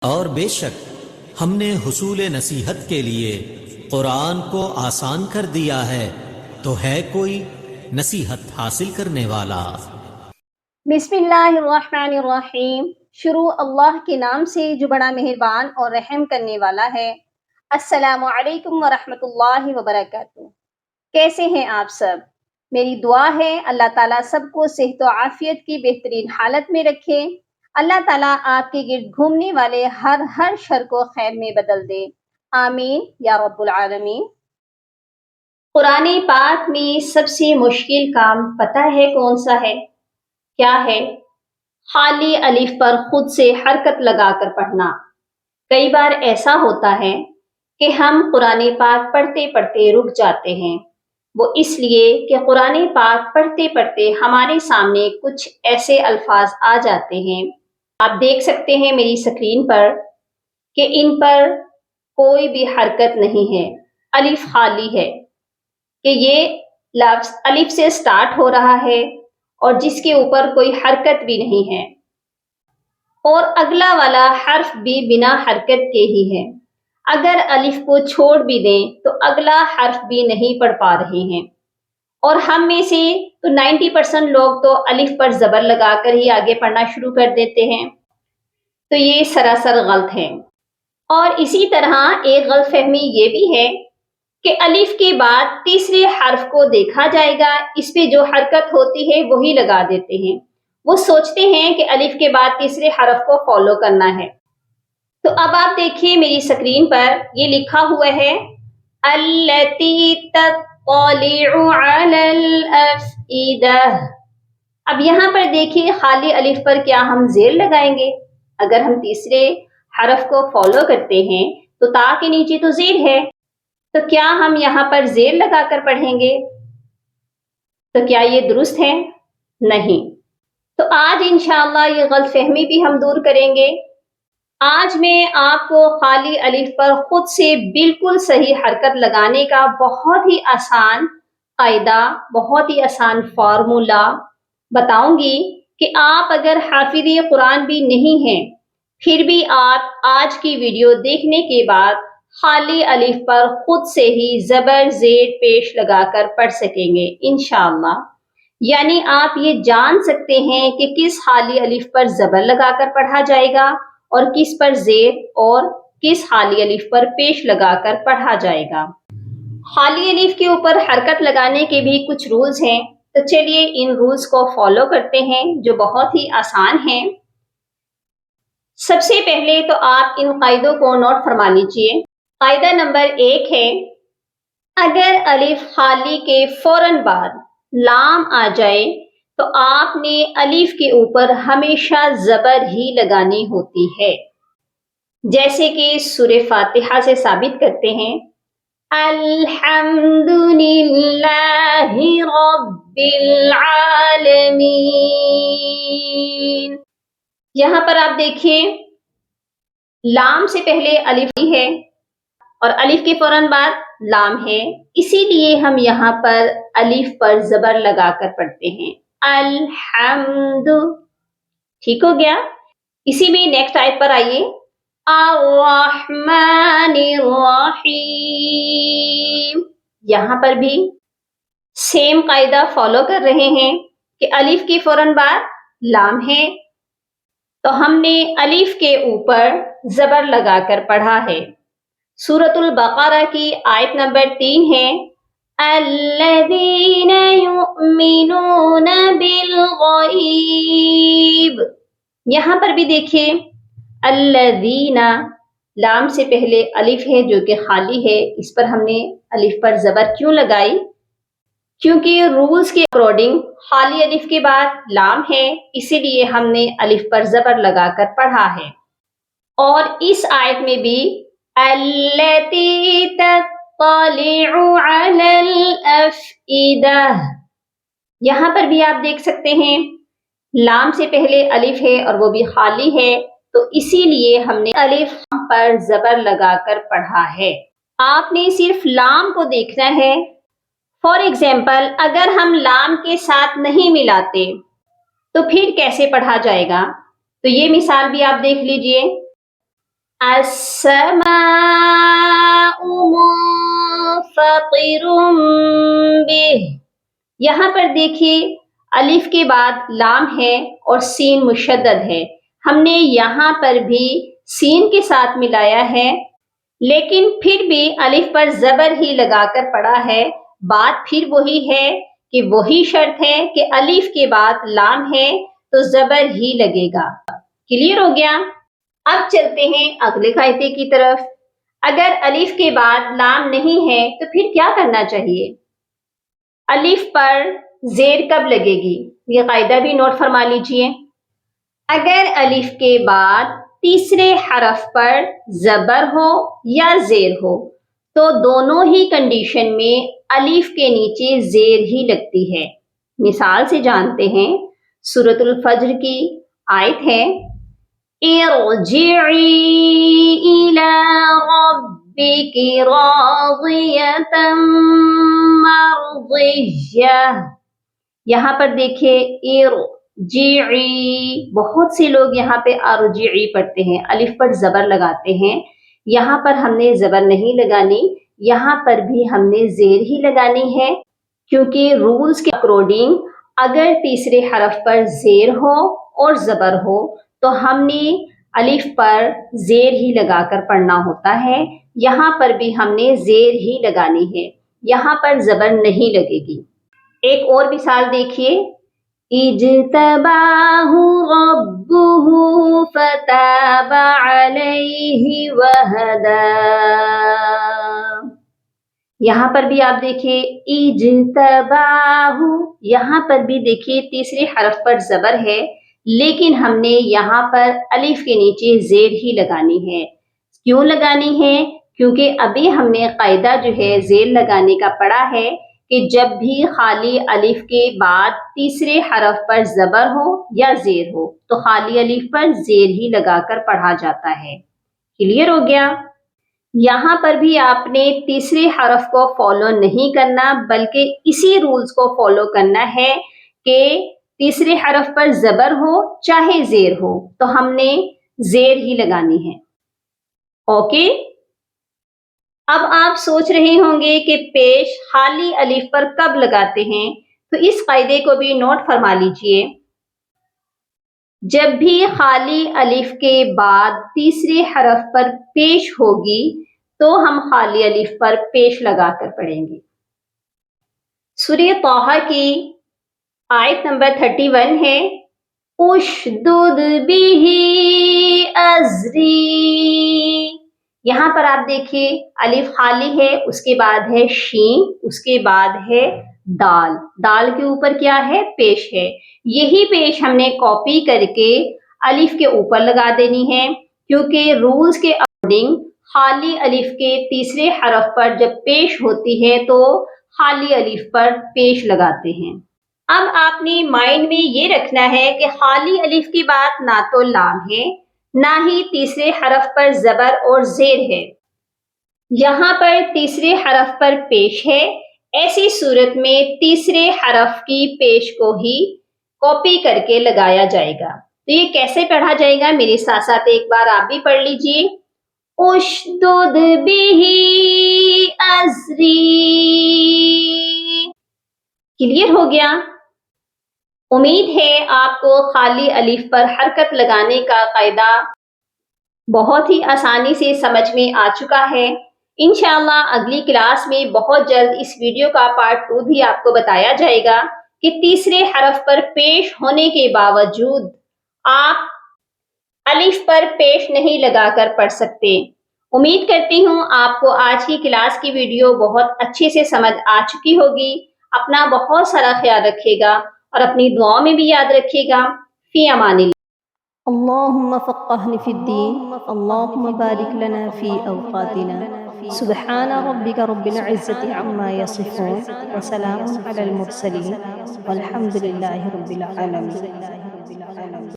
اور بے شک ہم نے حصول نصیحت کے لیے قرآن کو آسان کر دیا ہے، تو ہے کوئی نصیحت حاصل کرنے والا؟ بسم اللہ الرحمن الرحیم۔ شروع اللہ کے نام سے جو بڑا مہربان اور رحم کرنے والا ہے۔ السلام علیکم ورحمۃ اللہ وبرکاتہ۔ کیسے ہیں آپ سب؟ میری دعا ہے اللہ تعالیٰ سب کو صحت و عافیت کی بہترین حالت میں رکھے۔ اللہ تعالیٰ آپ کے گرد گھومنے والے ہر شر کو خیر میں بدل دے، آمین یا رب العالمین۔ قرآن پاک میں سب سے مشکل کام پتہ ہے کون سا ہے؟ کیا ہے؟ خالی الف پر خود سے حرکت لگا کر پڑھنا۔ کئی بار ایسا ہوتا ہے کہ ہم قرآن پاک پڑھتے پڑھتے رک جاتے ہیں، وہ اس لیے کہ قرآن پاک پڑھتے پڑھتے ہمارے سامنے کچھ ایسے الفاظ آ جاتے ہیں، آپ دیکھ سکتے ہیں میری اسکرین پر کہ ان پر کوئی بھی حرکت نہیں ہے، الف خالی ہے، کہ یہ لفظ الف سے سٹارٹ ہو رہا ہے اور جس کے اوپر کوئی حرکت بھی نہیں ہے، اور اگلا والا حرف بھی بنا حرکت کے ہی ہے۔ اگر الف کو چھوڑ بھی دیں تو اگلا حرف بھی نہیں پڑھ پا رہے ہیں، اور ہم میں سے تو 90% لوگ تو الف پر زبر لگا کر ہی آگے پڑھنا شروع کر دیتے ہیں، تو یہ سراسر غلط ہے۔ اور اسی طرح ایک غلط فہمی یہ بھی ہے کہ الف کے بعد تیسرے حرف کو دیکھا جائے گا، اس پہ جو حرکت ہوتی ہے وہی لگا دیتے ہیں، وہ سوچتے ہیں کہ الف کے بعد تیسرے حرف کو فالو کرنا ہے۔ تو اب آپ دیکھیے میری اسکرین پر یہ لکھا ہوا ہے التی تطلع علی الافئدہ۔ اب یہاں پر دیکھیے خالی الف پر کیا ہم زیر لگائیں گے؟ اگر ہم تیسرے حرف کو فالو کرتے ہیں تو تا کے نیچے تو زیر ہے، تو کیا ہم یہاں پر زیر لگا کر پڑھیں گے؟ تو کیا یہ درست ہے؟ نہیں۔ تو آج انشاءاللہ یہ غلط فہمی بھی ہم دور کریں گے۔ آج میں آپ کو خالی الف پر خود سے بالکل صحیح حرکت لگانے کا بہت ہی آسان قاعدہ، بہت ہی آسان فارمولا بتاؤں گی کہ آپ اگر حافظ قرآن بھی نہیں ہیں، پھر بھی آپ آج کی ویڈیو دیکھنے کے بعد خالی الف پر خود سے ہی زبر زیر پیش لگا کر پڑھ سکیں گے انشاءاللہ۔ یعنی آپ یہ جان سکتے ہیں کہ کس خالی الف پر زبر لگا کر پڑھا جائے گا اور کس پر زیر، اور کس خالی الف پر پیش لگا کر پڑھا جائے گا۔ خالی الف کے اوپر حرکت لگانے کے بھی کچھ رولز ہیں، تو چلیے ان رولز کو فالو کرتے ہیں جو بہت ہی آسان ہیں۔ سب سے پہلے تو آپ ان قاعدوں کو نوٹ فرما لیجئے۔ قاعدہ نمبر 1 ہے، اگر الف خالی کے فوراً بعد لام آ جائے تو آپ نے الف کے اوپر ہمیشہ زبر ہی لگانی ہوتی ہے، جیسے کہ سورہ فاتحہ سے ثابت کرتے ہیں الحمد للہ رب العالمین۔ یہاں پر آپ دیکھیے لام سے پہلے الف ہے اور الف کے فوراً بعد لام ہے، اسی لیے ہم یہاں پر الف پر زبر لگا کر پڑھتے ہیں الحمد۔ ٹھیک ہو گیا؟ اسی میں نیکسٹ آیت پر آئیے، الرحمن الرحیم۔ یہاں پر بھی سیم قاعدہ فالو کر رہے ہیں کہ الف کے فوراً بعد لام ہے تو ہم نے الف کے اوپر زبر لگا کر پڑھا ہے۔ سورۃ البقرہ کی آیت نمبر 3 ہے الذین یؤمنون بالغیب۔ یہاں پر بھی دیکھیے الذین، لام سے پہلے الف ہے جو کہ خالی ہے، اس پر ہم نے الف پر زبر کیوں لگائی؟ کیونکہ رولز کے اکارڈنگ خالی الف کے بعد لام ہے، اسی لیے ہم نے الف پر زبر لگا کر پڑھا ہے۔ اور اس آیت میں بھی التی تطلع علی الافئدہ، یہاں پر بھی آپ دیکھ سکتے ہیں لام سے پہلے الف ہے اور وہ بھی خالی ہے، تو اسی لیے ہم نے الف پر زبر لگا کر پڑھا ہے۔ آپ نے صرف لام کو دیکھنا ہے۔ فار ایگزامپل اگر ہم لام کے ساتھ نہیں ملاتے تو پھر کیسے پڑھا جائے گا؟ تو یہ مثال بھی آپ دیکھ لیجئے، السماء منفطر به. یہاں پر دیکھیے الف کے بعد لام ہے اور سین مشدد ہے. ہم نے یہاں پر بھی سین کے ساتھ ملایا ہے، لیکن پھر بھی الف پر زبر ہی لگا کر پڑھا ہے. بات پھر وہی ہے کہ وہی شرط ہے کہ الف کے بعد لام ہے تو زبر ہی لگے گا. کلیئر ہو گیا؟ اب چلتے ہیں اگلے قاعدے کی طرف. اگر الف کے بعد لام نہیں ہے تو پھر کیا کرنا چاہیے؟ الف پر زیر کب لگے گی؟ یہ قاعدہ بھی نوٹ فرما لیجئے. اگر الف کے بعد تیسرے حرف پر زبر ہو یا زیر ہو تو دونوں ہی کنڈیشن میں الف کے نیچے زیر ہی لگتی ہے. مثال سے جانتے ہیں، سورۃ الفجر کی آیت ہے ارجعی الی ربک راضیۃ مرضیہ. یہاں پر دیکھیں ارجعی، بہت سے لوگ یہاں پہ ارجعی پڑھتے ہیں، الف پر زبر لگاتے ہیں. یہاں پر ہم نے زبر نہیں لگانی، یہاں پر بھی ہم نے زیر ہی لگانی ہے، کیونکہ رولز کے اکارڈنگ اگر تیسرے حرف پر زیر ہو اور زبر ہو تو ہم نے الف پر زیر ہی لگا کر پڑھنا ہوتا ہے. یہاں پر بھی ہم نے زیر ہی لگانی ہے، یہاں پر زبر نہیں لگے گی. ایک اور مثال دیکھیے، اجتباہ ربہ فتاب علیہ وہدی. یہاں پر بھی آپ دیکھیے اجتباہ، یہاں پر بھی دیکھیے تیسرے حرف پر زبر ہے، لیکن ہم نے یہاں پر الف کے نیچے زیر ہی لگانی ہے. کیوں لگانی ہے؟ کیونکہ ابھی ہم نے قاعدہ جو ہے زیر لگانے کا پڑھا ہے کہ جب بھی خالی الف کے بعد تیسرے حرف پر زبر ہو یا زیر ہو تو خالی الف پر زیر ہی لگا کر پڑھا جاتا ہے. کلیئر ہو گیا؟ یہاں پر بھی آپ نے تیسرے حرف کو فالو نہیں کرنا، بلکہ اسی رولز کو فالو کرنا ہے کہ تیسرے حرف پر زبر ہو چاہے زیر ہو تو ہم نے زیر ہی لگانی ہے. اوکے؟ اب آپ سوچ رہے ہوں گے کہ پیش خالی الف پر کب لگاتے ہیں، تو اس قاعدے کو بھی نوٹ فرما لیجئے. جب بھی خالی الف کے بعد تیسرے حرف پر پیش ہوگی تو ہم خالی الف پر پیش لگا کر پڑھیں گے. سورہ طٰہٰ کی آیت نمبر 31 ہے اشدد بہ ازری. یہاں پر آپ دیکھیے الف خالی ہے، اس کے بعد ہے شین، اس کے بعد ہے دال. دال کے اوپر کیا ہے؟ پیش ہے. یہی پیش ہم نے کاپی کر کے الف کے اوپر لگا دینی ہے، کیونکہ رولز کے اکارڈنگ خالی الف کے تیسرے حرف پر جب پیش ہوتی ہے تو خالی الف پر پیش لگاتے ہیں. اب آپ نے مائنڈ میں یہ رکھنا ہے کہ خالی الف کی بات نہ تو لام ہے نہ ہی تیسرے حرف پر زبر اور زیر ہے، یہاں پر تیسرے حرف پر پیش ہے. ایسی صورت میں تیسرے حرف کی پیش کو ہی کاپی کر کے لگایا جائے گا. تو یہ کیسے پڑھا جائے گا؟ میرے ساتھ ساتھ ایک بار آپ بھی پڑھ لیجئے اشدد بہ ازری. کلیئر ہو گیا؟ امید ہے آپ کو خالی الف پر حرکت لگانے کا قاعدہ بہت ہی آسانی سے سمجھ میں آ چکا ہے. انشاءاللہ اگلی کلاس میں بہت جلد اس ویڈیو کا پارٹ 2 بھی آپ کو بتایا جائے گا کہ تیسرے حرف پر پیش ہونے کے باوجود آپ الف پر پیش نہیں لگا کر پڑھ سکتے. امید کرتی ہوں آپ کو آج کی کلاس کی ویڈیو بہت اچھے سے سمجھ آ چکی ہوگی. اپنا بہت سارا خیال رکھیے گا اور اپنی دعاؤں میں بھی یاد رکھیے گا. فی امان اللہ. اللهم فقهنا في الدين، اللهم بارك لنا في أوقاتنا. سبحان ربك رب العزة عما يصفون وسلام على المرسلين والحمد لله رب العالمين.